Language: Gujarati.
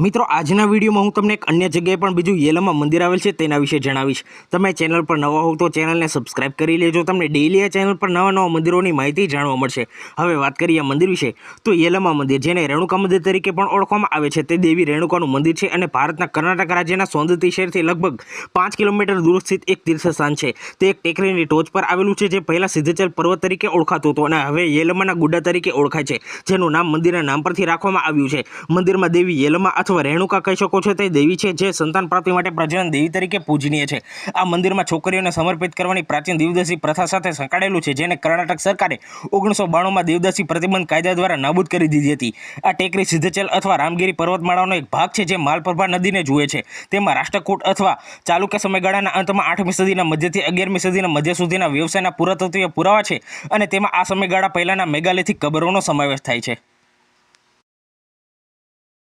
મિત્રો આજના વિડીયોમાં હું તમને એક અન્ય જગ્યાએ પણ બીજું યેલમમાં મંદિર આવેલ છે તેના વિશે જણાવીશ। તમે ચેનલ પર નવા હોવ તો ચેનલને સબસ્ક્રાઇબ કરી લેજો। તમને ડેઈલી આ ચેનલ પર નવા મંદિરોની માહિતી જાણવા મળશે। હવે વાત કરીએ આ મંદિર વિશે તો યેલમા મંદિર જેને રેણુકા મંદિર તરીકે પણ ઓળખવામાં આવે છે તે દેવી રેણુકાનું મંદિર છે અને ભારતના કર્ણાટક રાજ્યના સોંદતી શહેરથી લગભગ 5 કિલોમીટર દૂર સ્થિત એક તીર્થસ્થાન છે। તે એક ટેકરીની ટોચ પર આવેલું છે જે પહેલા સિદ્ધચલ પર્વત તરીકે ઓળખાતું હતું અને હવે યેલમાના ગુડા તરીકે ઓળખાય છે, જેનું નામ મંદિરના નામ પરથી રાખવામાં આવ્યું છે। મંદિરમાં દેવી યેલમા અથવા રેણુકા કહી શકો છો તે દેવી છે જે સંતાન પ્રાપ્તિ માટે પ્રજનન દેવી તરીકે પૂજનીય છે। આ મંદિરમાં છોકરીઓને સમર્પિત કરવાની પ્રાચીન દેવદાસી પ્રથા સાથે સંકળાયેલું છે, જેને કર્ણાટક સરકારે 1992માં દેવદાસી પ્રતિબંધ કાયદા દ્વારા નાબૂદ કરી દીધી હતી। આ ટેકરી સિદ્ધચલ અથવા રામગીરી પર્વતમાળાનો એક ભાગ છે જે માલપ્રભા નદીને જુએ છે। તેમાં રાષ્ટ્રકૂટ અથવા ચાલુક્ય સમયગાળાના અંતમાં 8મી સદીના મધ્યથી 11મી સદીના મધ્ય સુધીના વ્યવસાયના પુરાતત્વીય પુરાવા છે અને તેમાં આ સમયગાળા પહેલાના મેગાલિથિક કબરોનો સમાવેશ થાય છે।